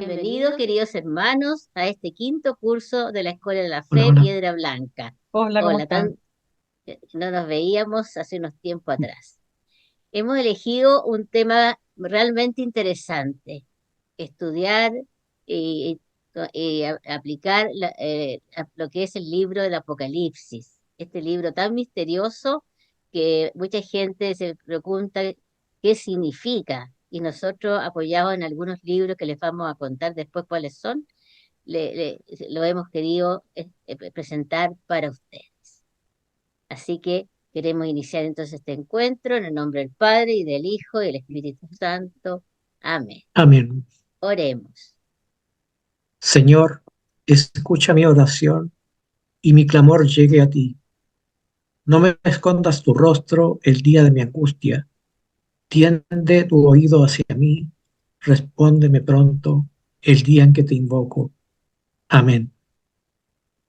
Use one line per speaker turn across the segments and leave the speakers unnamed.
Bienvenidos, queridos hermanos, a este quinto curso de la Escuela de la
Hola,
Fe,
hola.
Piedra Blanca.
Hola, ¿cómo
Hola,
están?
no nos veíamos hace unos tiempos atrás. Hemos elegido un tema realmente interesante, estudiar y aplicar lo que es el libro del Apocalipsis, este libro tan misterioso que mucha gente se pregunta qué significa, y nosotros apoyados en algunos libros que les vamos a contar después cuáles son, le- le- lo hemos querido presentar para ustedes. Así que queremos iniciar entonces este encuentro en el nombre del Padre y del Hijo y del Espíritu Santo. Amén.
Amén.
Oremos.
Señor, escucha mi oración y mi clamor llegue a ti. No me escondas tu rostro el día de mi angustia. Tiende tu oído hacia mí. Respóndeme pronto el día en que te invoco. Amén.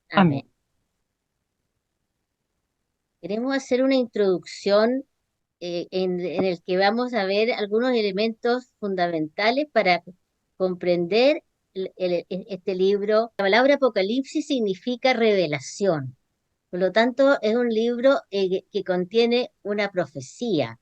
Amén. Queremos hacer una introducción en el que vamos a ver algunos elementos fundamentales para comprender este libro. La palabra Apocalipsis significa revelación. Por lo tanto, es un libro que contiene una profecía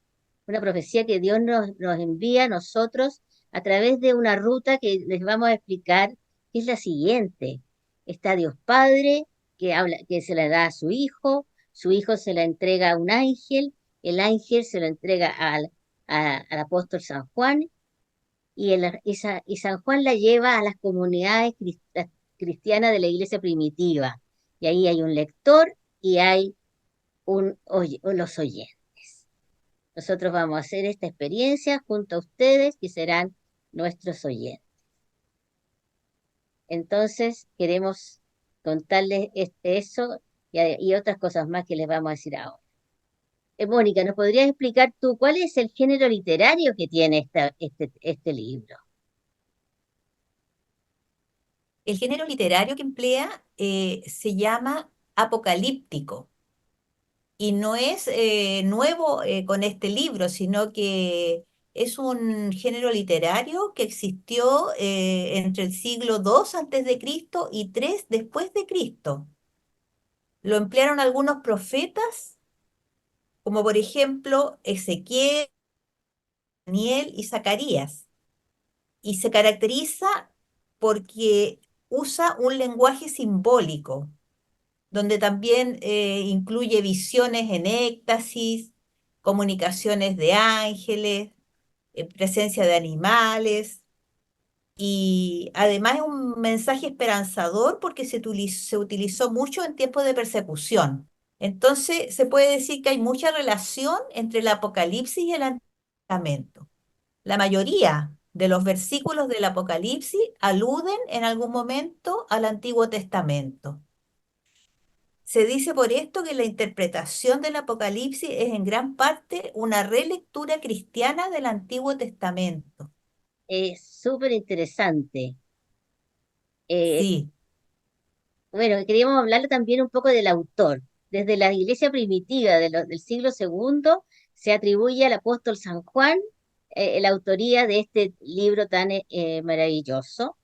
que Dios nos envía a nosotros a través de una ruta que les vamos a explicar, que es la siguiente. Está Dios Padre, que habla, que se la da a su hijo se la entrega a un ángel, el ángel se lo entrega al apóstol San Juan, y San Juan la lleva a las comunidades cristianas de la iglesia primitiva. Y ahí hay un lector y hay los oyentes. Nosotros vamos a hacer esta experiencia junto a ustedes que serán nuestros oyentes. Entonces, queremos contarles eso y otras cosas más que les vamos a decir ahora. Mónica, ¿nos podrías explicar tú cuál es el género literario que tiene este libro?
El género literario que emplea se llama apocalíptico y no es nuevo con este libro, sino que es un género literario que existió entre el siglo II antes de Cristo y III después de Cristo. Lo emplearon algunos profetas, como por ejemplo Ezequiel, Daniel y Zacarías, y se caracteriza porque usa un lenguaje simbólico donde también incluye visiones en éxtasis, comunicaciones de ángeles, presencia de animales, y además es un mensaje esperanzador porque se utilizó mucho en tiempos de persecución. Entonces se puede decir que hay mucha relación entre el Apocalipsis y el Antiguo Testamento. La mayoría de los versículos del Apocalipsis aluden en algún momento al Antiguo Testamento. Se dice por esto que la interpretación del Apocalipsis es en gran parte una relectura cristiana del Antiguo Testamento.
Es súper interesante. Eh,
Sí,
bueno, queríamos hablar también un poco del autor. Desde la iglesia primitiva del siglo segundo se atribuye al apóstol San Juan la autoría de este libro tan maravilloso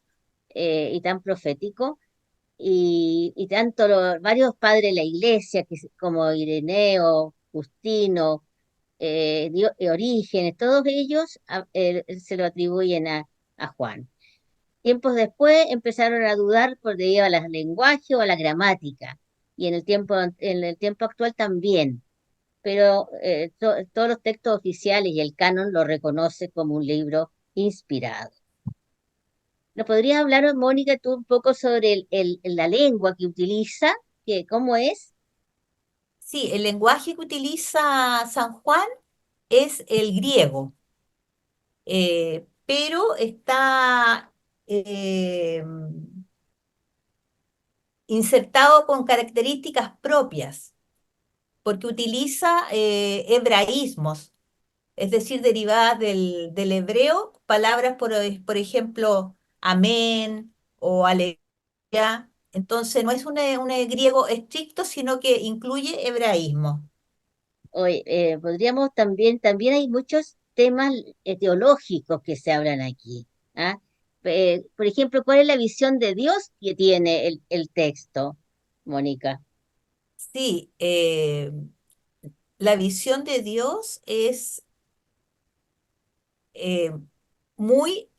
y tan profético. Y tanto varios padres de la iglesia, como Ireneo, Justino, Orígenes, todos ellos se lo atribuyen a Juan. Tiempos después empezaron a dudar por debido a los lenguajes o a la gramática, y en el tiempo actual también, pero todos los textos oficiales y el canon lo reconoce como un libro inspirado. ¿Nos podrías hablar, Mónica, tú un poco sobre la lengua que utiliza? ¿Cómo es?
sí, el lenguaje que utiliza San Juan es el griego, pero está insertado con características propias, porque utiliza hebraísmos, es decir, derivadas del hebreo, palabras por ejemplo, amén o aleluya. Entonces no es un griego estricto, sino que incluye hebraísmo.
Hoy, también hay muchos temas teológicos que se hablan aquí, ¿ah? Por ejemplo, ¿cuál es la visión de Dios que tiene el texto, Mónica?
Sí, la visión de Dios es eh, muy,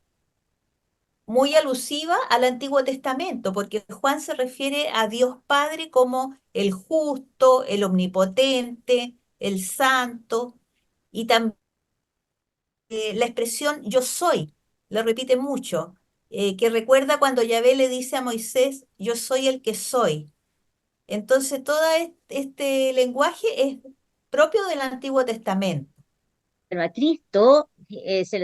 muy alusiva al Antiguo Testamento, porque Juan se refiere a Dios Padre como el justo, el omnipotente, el santo, y también la expresión yo soy, lo repite mucho, que recuerda cuando Yahvé le dice a Moisés, yo soy el que soy. Entonces, todo este lenguaje es propio del Antiguo Testamento.
Pero a Cristo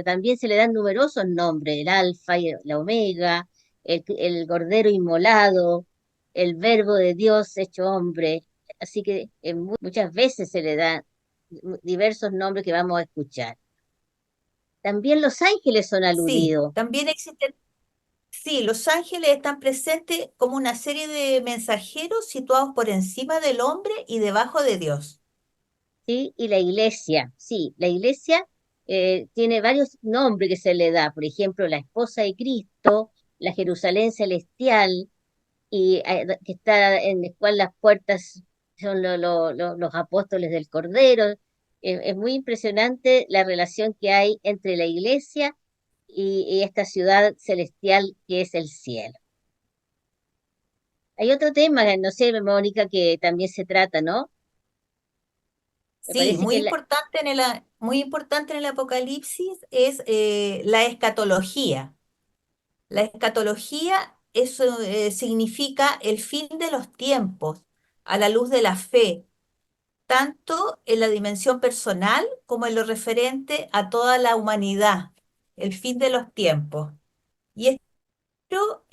también se le dan numerosos nombres, el Alfa y la Omega, el Cordero Inmolado, el Verbo de Dios hecho hombre. Así que muchas veces se le dan diversos nombres que vamos a escuchar. También los ángeles son
Sí,
aludidos.
también existen, sí, los ángeles están presentes como una serie de mensajeros situados por encima del hombre y debajo de Dios.
¿Sí? Y la iglesia, sí, la iglesia tiene varios nombres que se le da, por ejemplo, la esposa de Cristo, la Jerusalén celestial, y que está en la cual las puertas son los apóstoles del Cordero. Es muy impresionante la relación que hay entre la iglesia y esta ciudad celestial que es el cielo. Hay otro tema, no sé, Mónica, que también se trata, ¿no? Me
Sí,
parece
muy
que
importante muy importante en el Apocalipsis es la escatología. La escatología, eso significa el fin de los tiempos a la luz de la fe, tanto en la dimensión personal como en lo referente a toda la humanidad, el fin de los tiempos. Y esto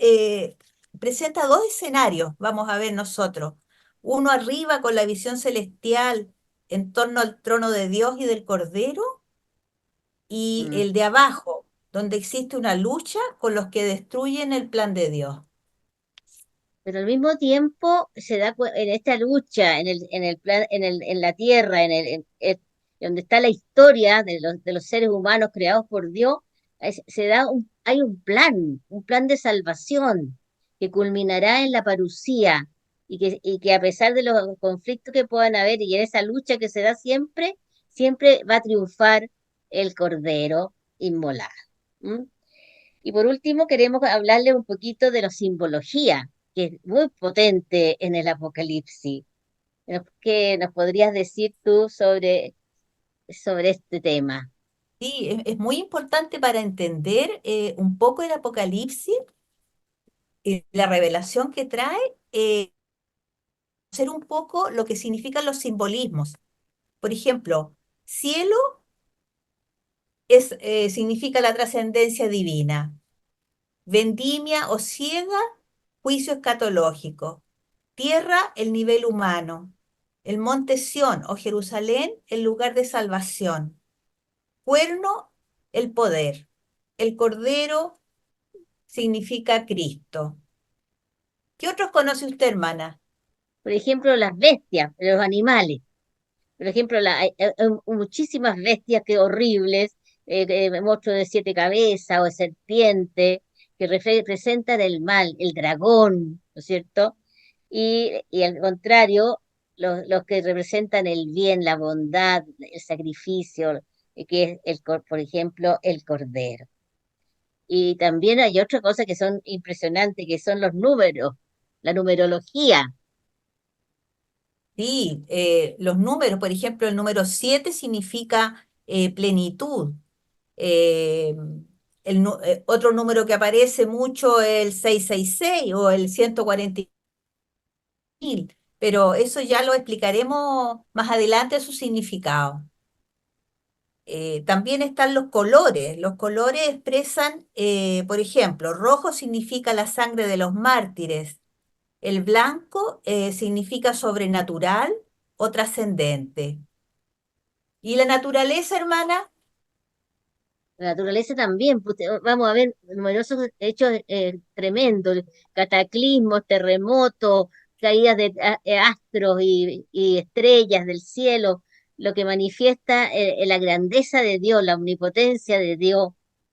presenta dos escenarios, vamos a ver nosotros. Uno arriba con la visión celestial en torno al trono de Dios y del Cordero, y
mm,
el de abajo, donde existe una lucha con los que destruyen el plan de Dios.
pero al mismo tiempo en esta lucha, en el plan, en la tierra, donde está la historia de los seres humanos creados por Dios, hay un plan de salvación que culminará en la parucía y que a pesar de los conflictos que puedan haber y en esa lucha que se da siempre, siempre va a triunfar el Cordero inmolado. ¿M? Y por último, queremos hablarle un poquito de la simbología, que es muy potente en el Apocalipsis. ¿Qué nos podrías decir tú sobre este tema?
Sí, es muy importante para entender un poco el Apocalipsis, la revelación que trae, ser un poco lo que significan los simbolismos. Por ejemplo, cielo significa la trascendencia divina. Vendimia o ciega, juicio escatológico. Tierra, el nivel humano. El monte Sión o Jerusalén, el lugar de salvación. Cuerno, el poder. El cordero significa Cristo. ¿Qué otros conoce usted, hermana?
Por ejemplo, las bestias, los animales. Por ejemplo, hay muchísimas bestias que horribles, monstruos de siete cabezas o serpiente, que representan el mal, el dragón, ¿no es cierto? Y al contrario, los que representan el bien, la bondad, el sacrificio, que es, por ejemplo, el cordero. Y también hay otra cosa que son impresionantes, que son los números, la numerología.
Sí, los números, por ejemplo, el número 7 significa plenitud. Eh, otro número que aparece mucho es el 666 o el 140.000, pero eso ya lo explicaremos más adelante su significado. También están los colores. Los colores expresan, por ejemplo, rojo significa la sangre de los mártires, el blanco significa sobrenatural o trascendente. ¿Y la naturaleza, hermana?
La naturaleza también, vamos a ver numerosos hechos tremendos, cataclismos, terremotos, caídas de astros y estrellas del cielo, lo que manifiesta la grandeza de Dios, la omnipotencia de Dios,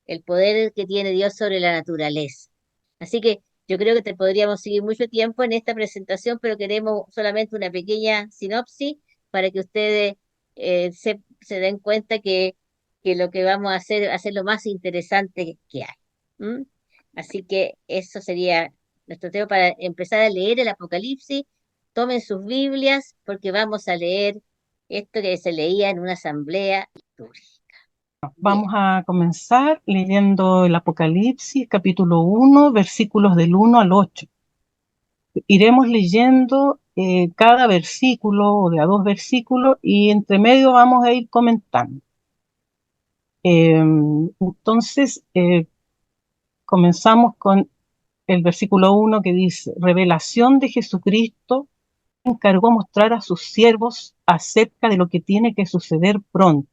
el poder que tiene Dios sobre la naturaleza. Así que yo creo que te podríamos seguir mucho tiempo en esta presentación, pero queremos solamente una pequeña sinopsis para que ustedes se den cuenta que lo que vamos a hacer va a ser lo más interesante que hay. ¿M? Así que eso sería nuestro tema para empezar a leer el Apocalipsis. Tomen sus Biblias porque vamos a leer esto que se leía en una asamblea litúrgica. Bien,
Vamos a comenzar leyendo el Apocalipsis, capítulo 1, versículos del 1 al 8. Iremos leyendo cada versículo o de a dos versículos y entre medio vamos a ir comentando. Entonces, comenzamos con el versículo 1 que dice: revelación de Jesucristo, encargó mostrar a sus siervos acerca de lo que tiene que suceder pronto.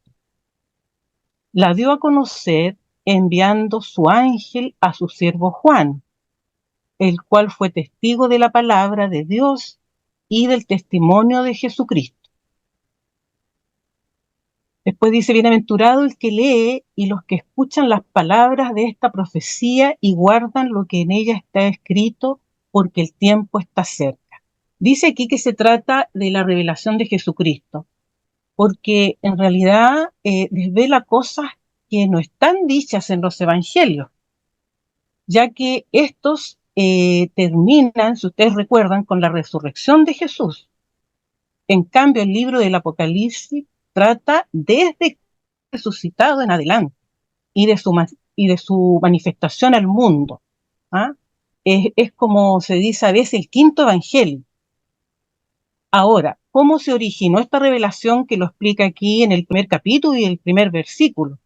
La dio a conocer enviando su ángel a su siervo Juan, el cual fue testigo de la palabra de Dios y del testimonio de Jesucristo. Después dice: bienaventurado el que lee y los que escuchan las palabras de esta profecía y guardan lo que en ella está escrito, porque el tiempo está cerca. Dice aquí que se trata de la revelación de Jesucristo, porque en realidad desvela cosas que no están dichas en los evangelios, ya que estos terminan, si ustedes recuerdan, con la resurrección de Jesús. En cambio, el libro del Apocalipsis trata desde resucitado en adelante y de su manifestación al mundo. ¿Ah? Es como se dice a veces el quinto evangelio. Ahora, ¿cómo se originó esta revelación que lo explica aquí en el primer capítulo y el primer versículo?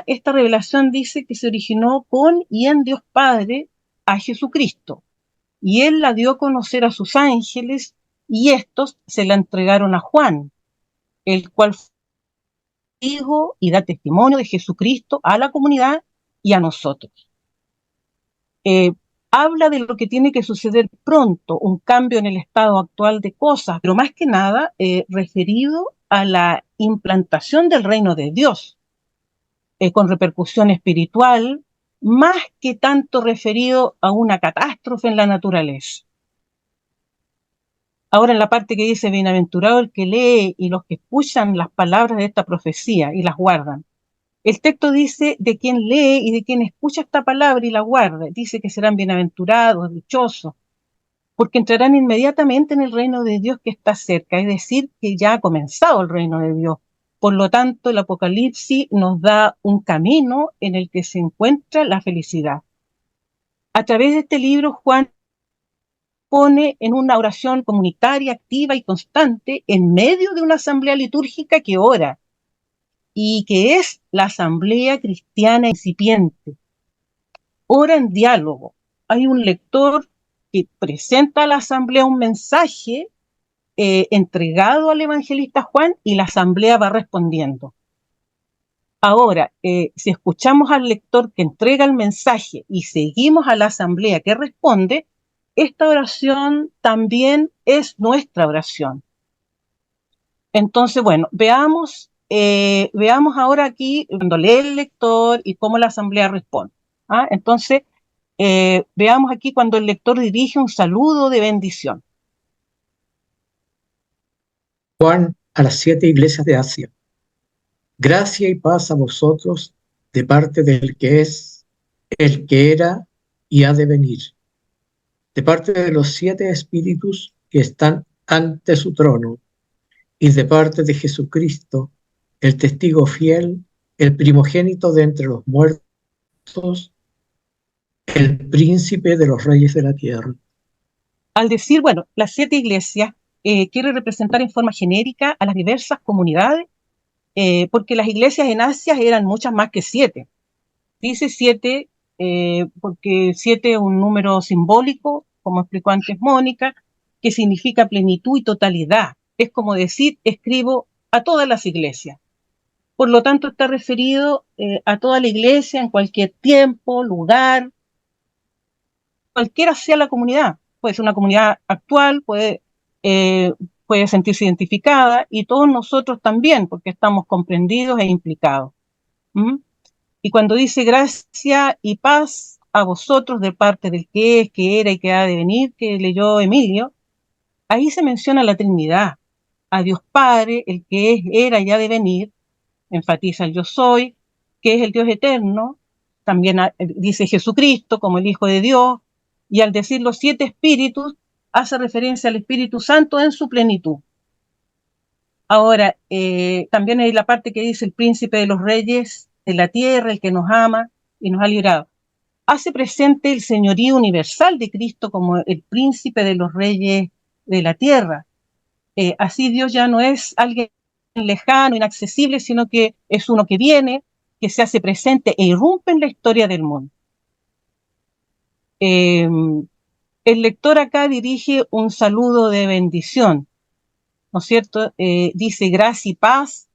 Esta revelación dice que se originó con y en Dios Padre a Jesucristo, y Él la dio a conocer a sus ángeles, y estos se la entregaron a Juan, el cual fue testigo y da testimonio de Jesucristo a la comunidad y a nosotros. Habla de lo que tiene que suceder pronto, un cambio en el estado actual de cosas, pero más que nada referido a la implantación del reino de Dios, con repercusión espiritual, más que tanto referido a una catástrofe en la naturaleza. Ahora, en la parte que dice: bienaventurado el que lee y los que escuchan las palabras de esta profecía y las guardan. El texto dice de quien lee y de quien escucha esta palabra y la guarda. Dice que serán bienaventurados, dichosos, porque entrarán inmediatamente en el reino de Dios que está cerca, es decir, que ya ha comenzado el reino de Dios. Por lo tanto, el Apocalipsis nos da un camino en el que se encuentra la felicidad. A través de este libro, Juan pone en una oración comunitaria, activa y constante, en medio de una asamblea litúrgica que ora, y que es la asamblea cristiana incipiente. Ora en diálogo. Hay un lector que presenta a la asamblea un mensaje entregado al evangelista Juan, y la asamblea va respondiendo. Ahora, si escuchamos al lector que entrega el mensaje y seguimos a la asamblea que responde, esta oración también es nuestra oración. Entonces, bueno, veamos ahora aquí cuando lee el lector y cómo la asamblea responde. ¿Ah? Entonces, veamos aquí cuando el lector dirige un saludo de bendición.
Juan a las 7 iglesias de Asia. Gracia y paz a vosotros de parte del que es, el que era y ha de venir, de parte de los 7 espíritus que están ante su trono, y de parte de Jesucristo, el testigo fiel, el primogénito de entre los muertos, el príncipe de los reyes de la tierra.
Al decir, bueno, las 7 iglesias, quiere representar en forma genérica a las diversas comunidades, porque las iglesias en Asia eran muchas más que 7. Dice 7 porque 7 es un número simbólico, como explicó antes Mónica, que significa plenitud y totalidad. Es como decir, escribo a todas las iglesias. Por lo tanto, está referido a toda la iglesia en cualquier tiempo, lugar, cualquiera sea la comunidad. Puede ser una comunidad actual, puede sentirse identificada, y todos nosotros también, porque estamos comprendidos e implicados. ¿Mm? Y cuando dice gracia y paz a vosotros de parte del que es, que era y que ha de venir, que leyó Emilio, ahí se menciona la Trinidad, a Dios Padre, el que es, era y ha de venir, enfatiza el yo soy, que es el Dios eterno, también dice Jesucristo como el Hijo de Dios, y al decir los 7 espíritus, hace referencia al Espíritu Santo en su plenitud. Ahora, también hay la parte que dice el príncipe de los reyes de la tierra, el que nos ama y nos ha librado. Hace presente el señorío universal de Cristo como el príncipe de los reyes de la tierra. Así Dios ya no es alguien lejano, inaccesible, sino que es uno que viene, que se hace presente e irrumpe en la historia del mundo. El lector acá dirige un saludo de bendición, ¿no es cierto? Dice gracia y paz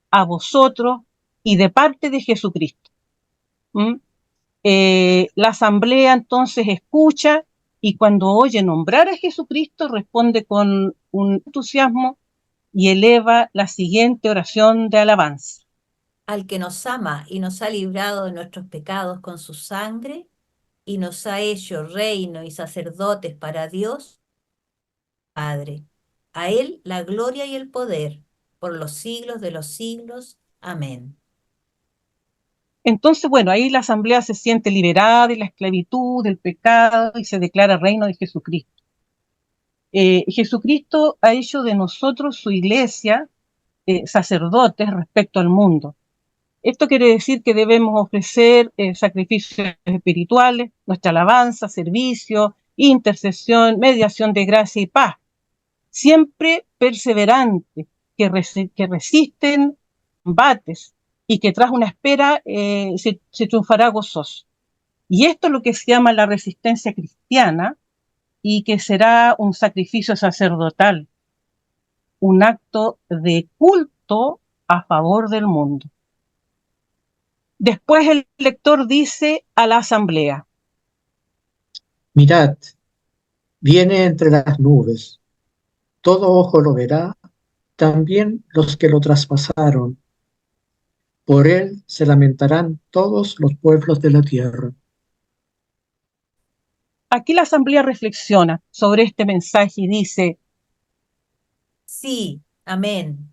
a vosotros y de parte de Jesucristo. La asamblea entonces escucha y cuando oye nombrar a Jesucristo responde con un entusiasmo y eleva la siguiente oración de alabanza.
Al que nos ama y nos ha librado de nuestros pecados con su sangre y nos ha hecho reino y sacerdotes para Dios, Padre. A Él la gloria y el poder por los siglos de los siglos. Amén.
Entonces, bueno, ahí la asamblea se siente liberada de la esclavitud, del pecado y se declara reino de Jesucristo. Jesucristo ha hecho de nosotros su iglesia, sacerdotes respecto al mundo. Esto quiere decir que debemos ofrecer sacrificios espirituales, nuestra alabanza, servicio, intercesión, mediación de gracia y paz, siempre perseverantes, que resisten embates y que tras una espera se triunfará gozoso. Y esto es lo que se llama la resistencia cristiana y que será un sacrificio sacerdotal, un acto de culto a favor del mundo. Después el lector dice a la asamblea:
Mirad, viene entre las nubes, todo ojo lo verá, también los que lo traspasaron. Por él se lamentarán todos los pueblos de la tierra.
Aquí la asamblea reflexiona sobre este mensaje y dice:
Sí, amén.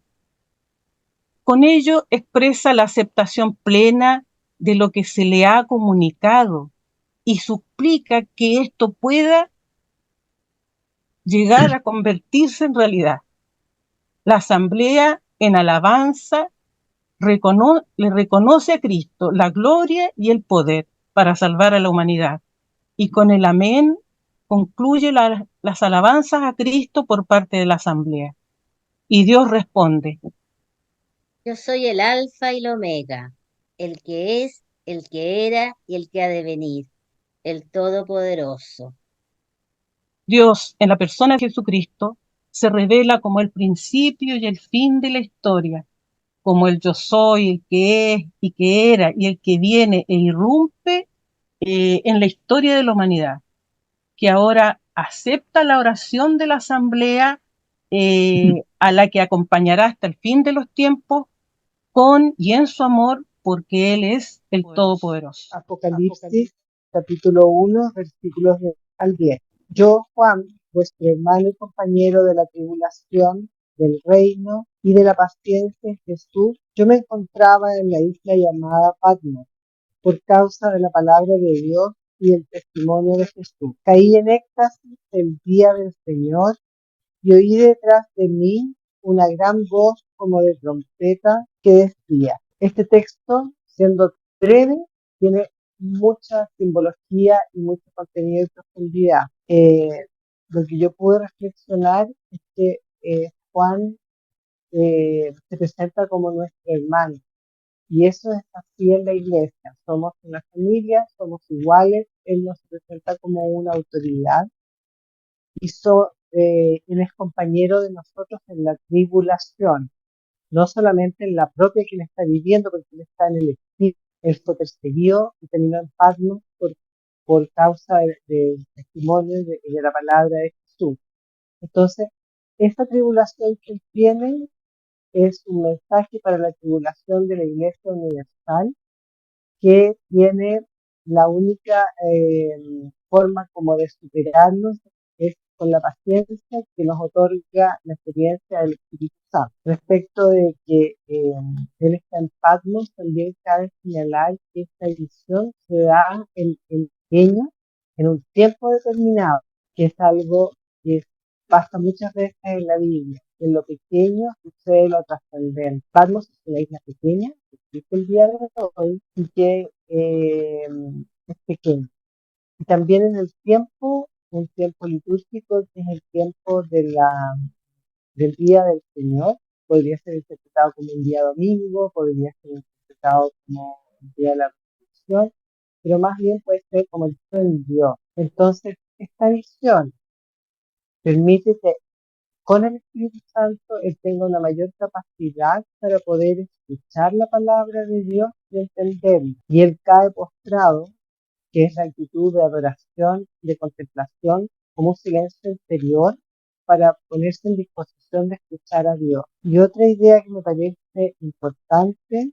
con ello expresa la aceptación plena de lo que se le ha comunicado y suplica que esto pueda llegar a convertirse en realidad. La asamblea en alabanza le reconoce a Cristo la gloria y el poder para salvar a la humanidad. Y con el amén concluye las alabanzas a Cristo por parte de la asamblea. Y Dios responde:
Yo soy el alfa y el omega, el que es, el que era y el que ha de venir, el Todopoderoso.
Dios, en la persona de Jesucristo, se revela como el principio y el fin de la historia, como el yo soy, el que es y que era y el que viene e irrumpe en la historia de la humanidad, que ahora acepta la oración de la asamblea a la que acompañará hasta el fin de los tiempos con y en su amor, porque Él es el Todopoderoso.
Apocalipsis, capítulo 1, versículos al 10. Yo, Juan, vuestro hermano y compañero de la tribulación, del reino y de la paciencia en Jesús, yo me encontraba en la isla llamada Patmos, por causa de la palabra de Dios y el testimonio de Jesús. Caí en éxtasis el día del Señor y oí detrás de mí una gran voz como de trompeta que decía. Este texto, siendo breve, tiene mucha simbología y mucho contenido y profundidad. Lo que yo pude reflexionar es que Juan se presenta como nuestro hermano, y eso es así en la iglesia. Somos una familia, somos iguales, él nos presenta como una autoridad y él es compañero de nosotros en la tribulación, no solamente en la propia que él está viviendo, porque él está en el espíritu. Él fue perseguido y terminó en Patmos por causa del testimonio de la palabra de Jesús. Entonces, esta tribulación que él tiene es un mensaje para la tribulación de la Iglesia Universal, que tiene la única forma como de superarnos es con la paciencia que nos otorga la experiencia del Espíritu Santo. Respecto de que Él está en Patmos, también cabe señalar que esta edición se da en pequeño, en un tiempo determinado, que es algo que pasa muchas veces en la Biblia. En lo pequeño sucede lo trascendente. Patmos es una isla pequeña que existe el día de hoy y que es pequeña. Y también en el tiempo, un tiempo litúrgico que es el tiempo del día del Señor, podría ser interpretado como un día domingo, podría ser interpretado como el día de la resurrección, pero más bien puede ser como el Hijo de Dios. Entonces, esta visión permite que con el Espíritu Santo Él tenga una mayor capacidad para poder escuchar la palabra de Dios y entenderla. Y Él cae postrado, que es la actitud de adoración, de contemplación, como un silencio interior para ponerse en disposición de escuchar a Dios. Y otra idea que me parece importante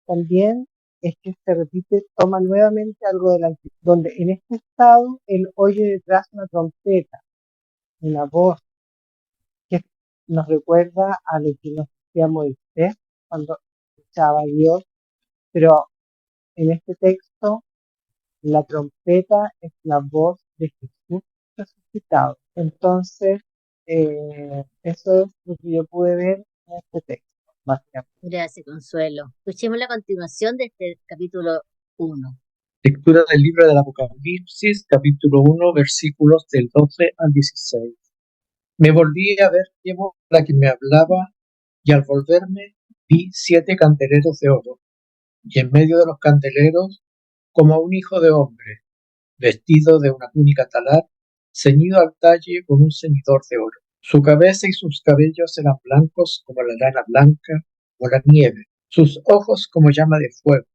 también es que se repite, toma nuevamente algo de la actitud, donde en este estado Él oye detrás una trompeta, una voz que nos recuerda a lo que nos decía Moisés cuando escuchaba a Dios, pero en este texto la trompeta es la voz de Jesús resucitado. Entonces, eso es lo que yo pude ver en este texto, básicamente.
Gracias, Consuelo. Escuchemos la continuación de este capítulo 1.
Lectura del libro del Apocalipsis, capítulo 1, versículos del 12 al 16. Me volví a ver qué voz la que me hablaba, y al volverme vi 7 candeleros de oro, y en medio de los candeleros, como un hijo de hombre, vestido de una túnica talar, ceñido al talle con un ceñidor de oro. Su cabeza y sus cabellos eran blancos como la lana blanca o la nieve, sus ojos como llama de fuego,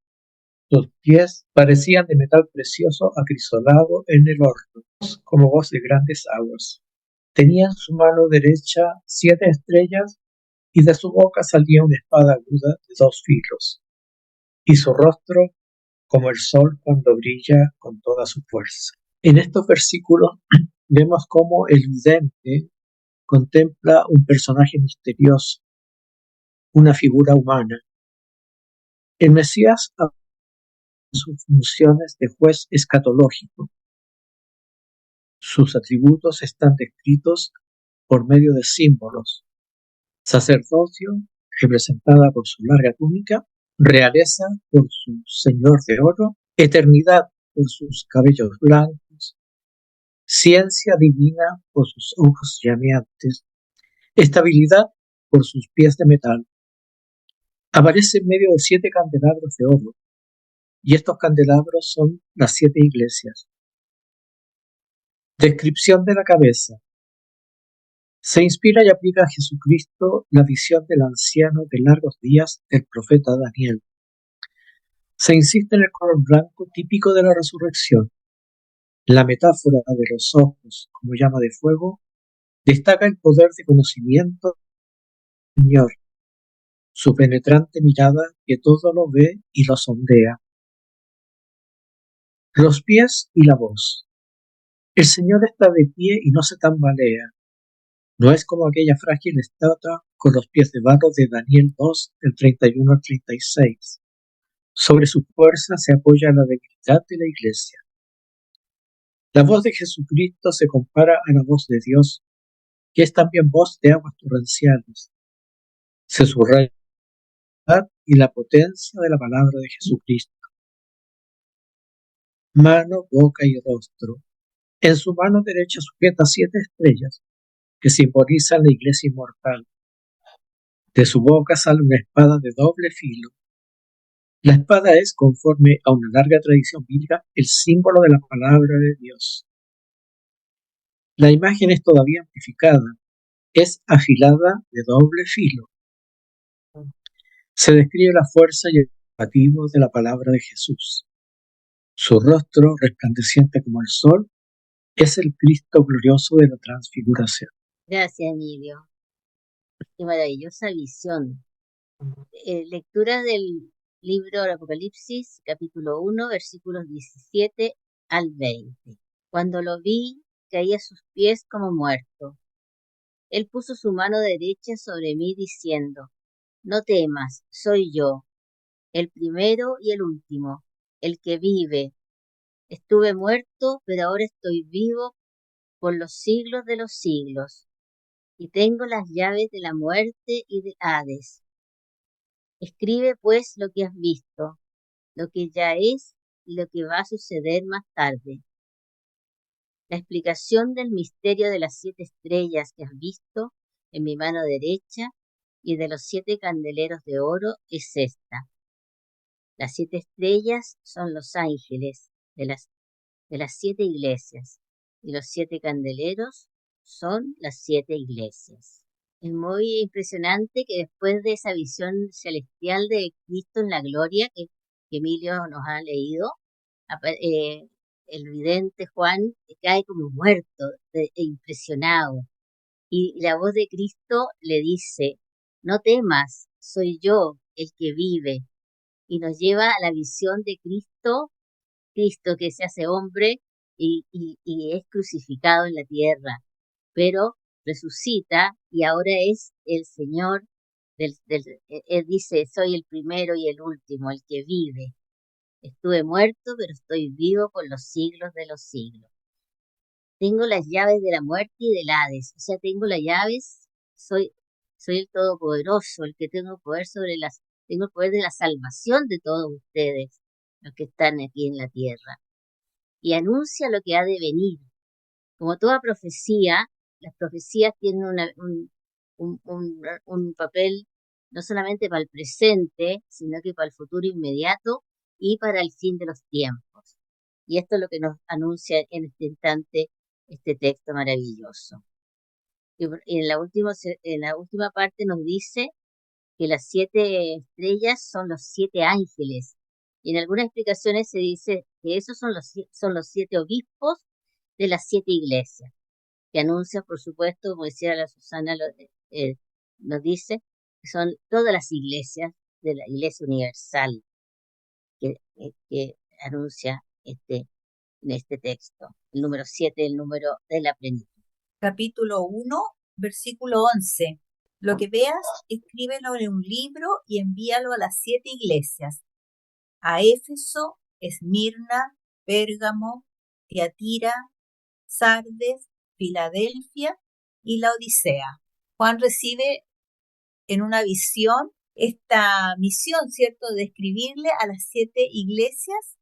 sus pies parecían de metal precioso acrisolado en el horno, como voz de grandes aguas. Tenía en su mano derecha 7 estrellas, y de su boca salía una espada aguda de 2 filos, y su rostro como el sol cuando brilla con toda su fuerza. En estos versículos vemos cómo el vidente contempla un personaje misterioso, una figura humana. El Mesías asume sus funciones de juez escatológico. Sus atributos están descritos por medio de símbolos: sacerdocio, representada por su larga túnica; realeza, por su ceñidor de oro; eternidad, por sus cabellos blancos; ciencia divina, por sus ojos llameantes; estabilidad, por sus pies de metal. Aparece en medio de 7 candelabros de oro, y estos candelabros son las 7 iglesias. Descripción de la cabeza. Se inspira y aplica a Jesucristo la visión del anciano de largos días del profeta Daniel. Se insiste en el color blanco típico de la resurrección. La metáfora de los ojos como llama de fuego destaca el poder de conocimiento del Señor, su penetrante mirada que todo lo ve y lo sondea. Los pies y la voz. El Señor está de pie y no se tambalea. No es como aquella frágil estatua con los pies de barro de Daniel 2, del 31 al 36. Sobre su fuerza se apoya la debilidad de la iglesia. La voz de Jesucristo se compara a la voz de Dios, que es también voz de aguas torrenciales. Se subraya la verdad y la potencia de la palabra de Jesucristo. Mano, boca y rostro. En su mano derecha sujeta 7 estrellas, que simbolizan la iglesia inmortal. De su boca sale una espada de doble filo. La espada es, conforme a una larga tradición bíblica, el símbolo de la palabra de Dios. La imagen es todavía amplificada, es afilada de doble filo. Se describe la fuerza y el motivo de la palabra de Jesús. Su rostro, resplandeciente como el sol, es el Cristo glorioso de la transfiguración.
Gracias, Emilio. Qué maravillosa visión. Lectura del Libro del Apocalipsis, capítulo 1, versículos 17 al 20. Cuando lo vi, caí a sus pies como muerto. Él puso su mano derecha sobre mí diciendo, no temas, soy yo, el primero y el último, el que vive. Estuve muerto, pero ahora estoy vivo por los siglos de los siglos, y tengo las llaves de la muerte y de Hades. Escribe pues lo que has visto, lo que ya es y lo que va a suceder más tarde. La explicación del misterio de las 7 estrellas que has visto en mi mano derecha y de los 7 candeleros de oro es esta. Las 7 estrellas son los ángeles de las 7 iglesias y los 7 candeleros son las 7 iglesias. Es muy impresionante que después de esa visión celestial de Cristo en la gloria que Emilio nos ha leído, el vidente Juan cae como muerto, impresionado. Y la voz de Cristo le dice, no temas, soy yo el que vive. Y nos lleva a la visión de Cristo, Cristo que se hace hombre y es crucificado en la tierra, pero resucita y ahora es el Señor él dice, soy el primero y el último, el que vive. Estuve muerto, pero estoy vivo por los siglos de los siglos. Tengo las llaves de la muerte y del Hades. O sea, tengo las llaves, soy el Todopoderoso, el que tengo el poder de la salvación de todos ustedes, los que están aquí en la tierra. Y anuncia lo que ha de venir. Como toda profecía, las profecías tienen un papel no solamente para el presente, sino que para el futuro inmediato y para el fin de los tiempos. Y esto es lo que nos anuncia en este instante este texto maravilloso. Y en la última parte nos dice que las 7 estrellas son los 7 ángeles. Y en algunas explicaciones se dice que esos son los 7 obispos de las 7 iglesias, que anuncia, por supuesto, como decía la Susana, nos dice que son todas las iglesias de la Iglesia Universal que anuncia en este texto. El número 7, el número de la plenitud.
Capítulo 1, versículo 11. Lo que veas, escríbelo en un libro y envíalo a las 7 iglesias. A Éfeso, Esmirna, Pérgamo, Tiatira, Sardes, Filadelfia y la Odisea. Juan recibe en una visión esta misión, ¿cierto?, de escribirle a las 7 iglesias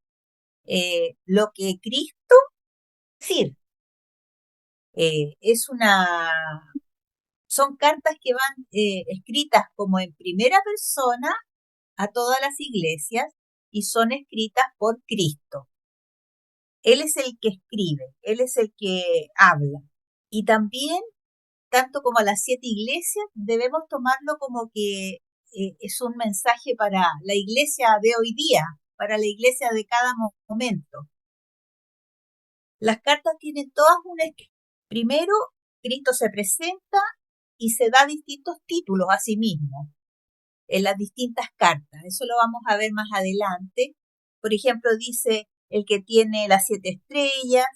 lo que Cristo decir. Son cartas que van escritas como en primera persona a todas las iglesias y son escritas por Cristo. Él es el que escribe, Él es el que habla. Y también, tanto como a las 7 iglesias, debemos tomarlo como que es un mensaje para la iglesia de hoy día, para la iglesia de cada momento. Las cartas tienen todas Primero, Cristo se presenta y se da distintos títulos a sí mismo en las distintas cartas. Eso lo vamos a ver más adelante. Por ejemplo, dice el que tiene las 7 estrellas,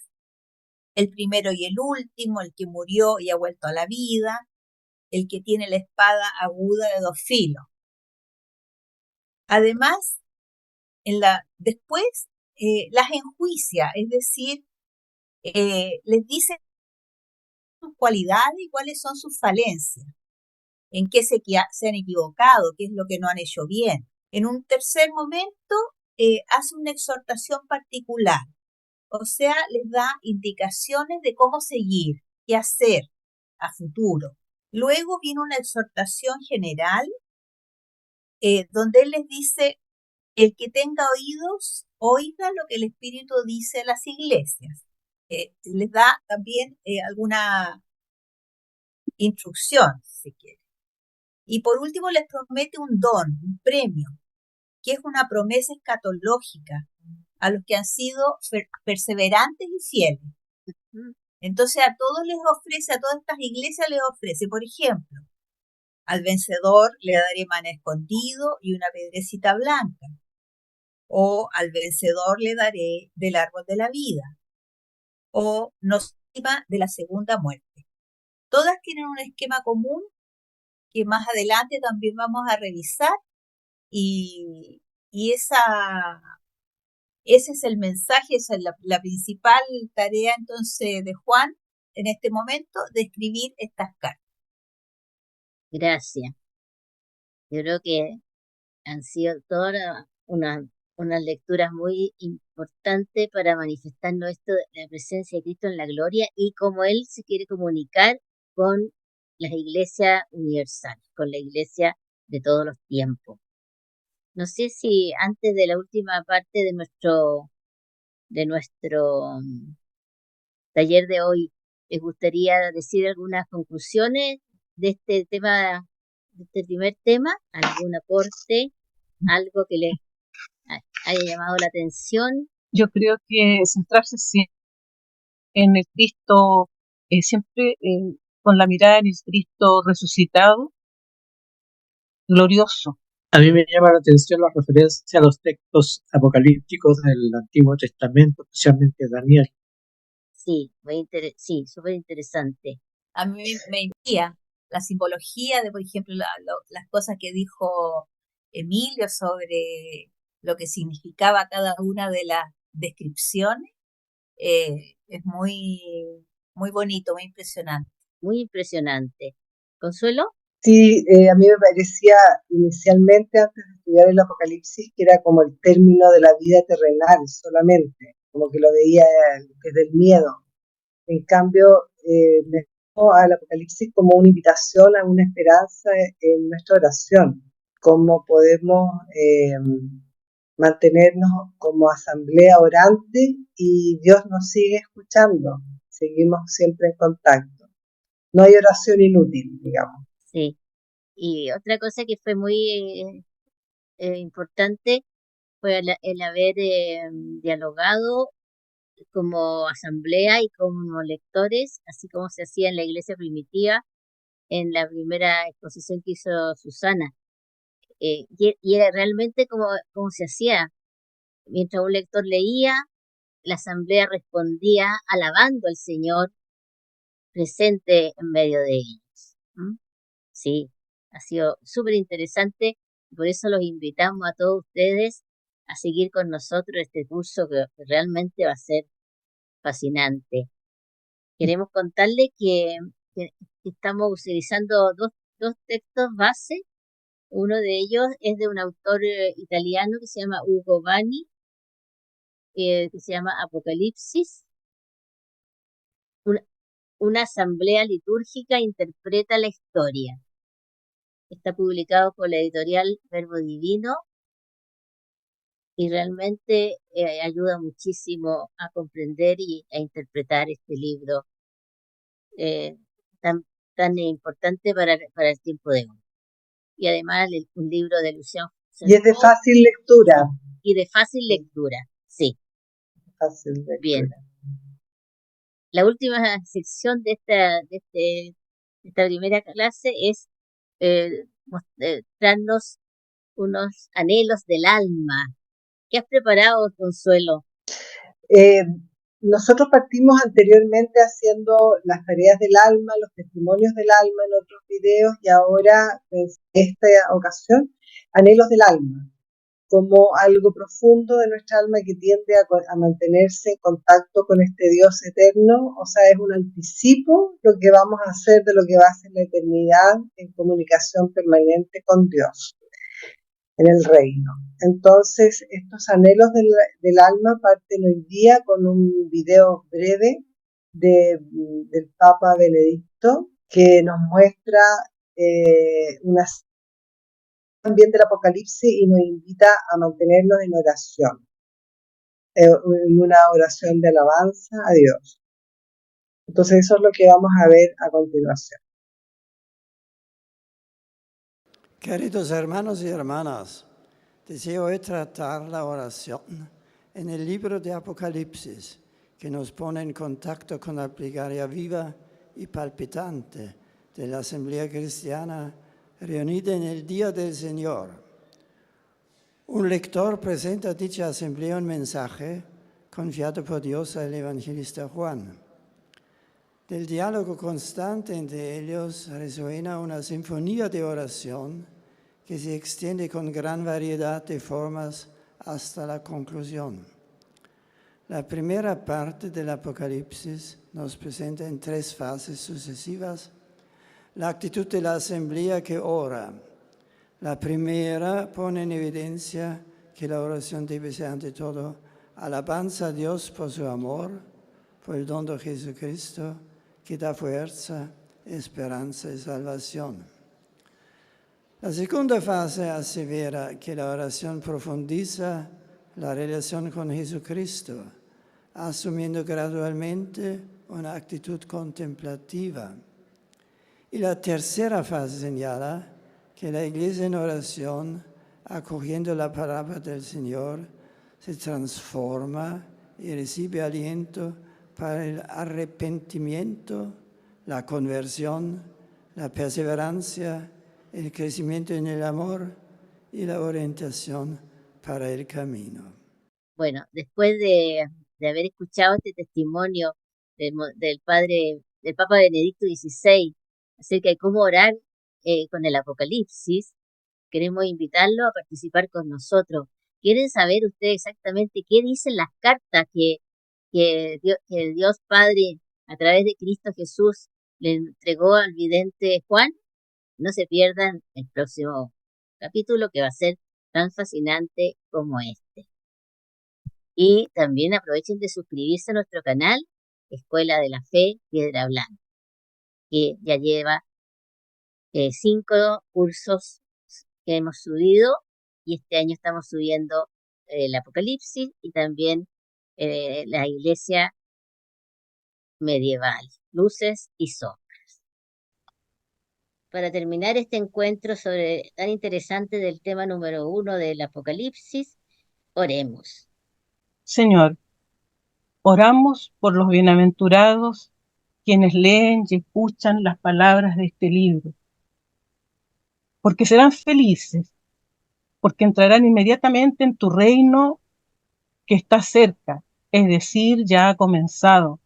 el primero y el último, el que murió y ha vuelto a la vida, el que tiene la espada aguda de 2 filos. Además, después las enjuicia, es decir, les dice sus cualidades y cuáles son sus falencias, en qué se han equivocado, qué es lo que no han hecho bien. En un tercer momento, hace una exhortación particular, o sea, les da indicaciones de cómo seguir, qué hacer a futuro. Luego viene una exhortación general, donde él les dice, el que tenga oídos, oiga lo que el Espíritu dice a las iglesias. Les da también alguna instrucción, si quiere. Y por último les promete un don, un premio, que es una promesa escatológica a los que han sido perseverantes y fieles. Entonces a todas estas iglesias les ofrece, por ejemplo, Al vencedor le daré maná escondido y una piedrecita blanca. O al vencedor le daré del árbol de la vida. O nos de la segunda muerte. Todas tienen un esquema común que más adelante también vamos a revisar y ese es el mensaje, esa es la principal tarea entonces de Juan en este momento, de escribir estas cartas.
Gracias. Yo creo que han sido todas unas lecturas muy importantes para manifestarnos esto de la presencia de Cristo en la gloria y cómo Él se quiere comunicar con las iglesias universales, con la iglesia de todos los tiempos. No sé si antes de la última parte de nuestro taller de hoy, les gustaría decir algunas conclusiones de este tema, de este primer tema, algún aporte, algo que les haya llamado la atención.
Yo creo que centrarse en el Cristo, siempre con la mirada en el Cristo resucitado, glorioso.
A mí me llama la atención la referencia a los textos apocalípticos del Antiguo Testamento, especialmente Daniel.
Sí, sí, súper interesante.
A mí me envía la simbología de, por ejemplo, las cosas que dijo Emilio sobre lo que significaba cada una de las descripciones. Es muy, muy bonito, muy impresionante.
Muy impresionante. ¿Consuelo?
Sí, a mí me parecía inicialmente, antes de estudiar el Apocalipsis, que era como el término de la vida terrenal solamente, como que lo veía desde el miedo. En cambio, me llevó al Apocalipsis como una invitación a una esperanza en nuestra oración, cómo podemos mantenernos como asamblea orante y Dios nos sigue escuchando, seguimos siempre en contacto. No hay oración inútil, digamos.
Sí. Y otra cosa que fue muy importante fue el haber dialogado como asamblea y como lectores, así como se hacía en la iglesia primitiva, en la primera exposición que hizo Susana. Y era realmente como se hacía. Mientras un lector leía, la asamblea respondía alabando al Señor presente en medio de ellos. ¿Mm? Sí, ha sido súper interesante. Por eso los invitamos a todos ustedes a seguir con nosotros este curso que realmente va a ser fascinante. Queremos contarles que estamos utilizando dos textos base. Uno de ellos es de un autor italiano que se llama Ugo Bani, que se llama Apocalipsis. Una asamblea litúrgica interpreta la historia. Está publicado por la editorial Verbo Divino y realmente ayuda muchísimo a comprender y a interpretar este libro eh, tan importante para el tiempo de hoy. Y además un libro de Luciano
Y es de fácil lectura.
Y de fácil lectura, sí.
Fácil lectura.
Bien. La última sección de esta primera clase es mostrarnos unos anhelos del alma. ¿Qué has preparado, Consuelo?
Nosotros partimos anteriormente haciendo las tareas del alma, los testimonios del alma en otros videos y ahora, en esta ocasión, anhelos del alma, como algo profundo de nuestra alma que tiende a mantenerse en contacto con este Dios eterno, o sea, es un anticipo lo que vamos a hacer de lo que va a ser la eternidad en comunicación permanente con Dios en el reino. Entonces, estos anhelos del alma parten hoy día con un video breve del Papa Benedicto que nos muestra también del Apocalipsis y nos invita a mantenernos en oración, en una oración de alabanza a Dios. Entonces, eso es lo que vamos a ver a continuación.
Queridos hermanos y hermanas, deseo hoy tratar la oración en el libro de Apocalipsis, que nos pone en contacto con la plegaria viva y palpitante de la Asamblea Cristiana reunida en el día del Señor. Un lector presenta a dicha asamblea un mensaje confiado por Dios al evangelista Juan. Del diálogo constante entre ellos resuena una sinfonía de oración que se extiende con gran variedad de formas hasta la conclusión. La primera parte del Apocalipsis nos presenta en 3 fases sucesivas la actitud de la asamblea que ora. La primera pone en evidencia que la oración debe ser ante todo alabanza a Dios por su amor, por el don de Jesucristo, que da fuerza, esperanza y salvación. La segunda fase asevera que la oración profundiza la relación con Jesucristo, asumiendo gradualmente una actitud contemplativa. Y la tercera fase señala que la Iglesia en oración, acogiendo la palabra del Señor, se transforma y recibe aliento para el arrepentimiento, la conversión, la perseverancia, el crecimiento en el amor y la orientación para el camino.
Bueno, después de haber escuchado este testimonio del Papa Benedicto XVI acerca de cómo orar con el Apocalipsis, queremos invitarlo a participar con nosotros. ¿Quieren saber ustedes exactamente qué dicen las cartas que Dios Padre, a través de Cristo Jesús, le entregó al vidente Juan? No se pierdan el próximo capítulo, que va a ser tan fascinante como este. Y también aprovechen de suscribirse a nuestro canal, Escuela de la Fe Piedra Blanca, que ya lleva 5 cursos que hemos subido, y este año estamos subiendo el Apocalipsis y también la Iglesia medieval, luces y sombras. Para terminar este encuentro tan interesante del tema número 1 del Apocalipsis, oremos.
Señor, oramos por los bienaventurados quienes leen y escuchan las palabras de este libro, porque serán felices, porque entrarán inmediatamente en tu reino que está cerca, es decir, ya ha comenzado.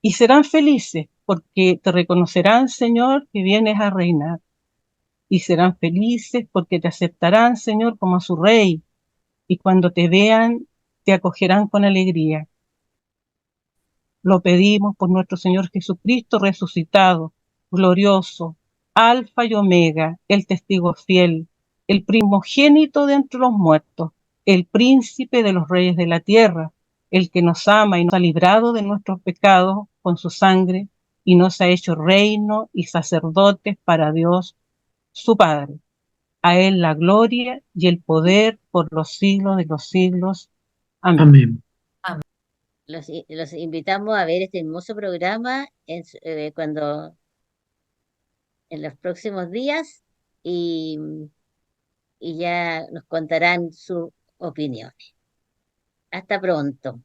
Y serán felices porque te reconocerán, Señor, que vienes a reinar. Y serán felices porque te aceptarán, Señor, como a su Rey. Y cuando te vean, te acogerán con alegría. Lo pedimos por nuestro Señor Jesucristo resucitado, glorioso, Alfa y Omega, el testigo fiel, el primogénito de entre los muertos, el príncipe de los reyes de la tierra, el que nos ama y nos ha librado de nuestros pecados con su sangre y nos ha hecho reino y sacerdotes para Dios, su Padre. A él la gloria y el poder por los siglos de los siglos. Amén.
Amén.
Los invitamos a ver este hermoso programa en los próximos días, y, y ya nos contarán sus opiniones. Hasta pronto.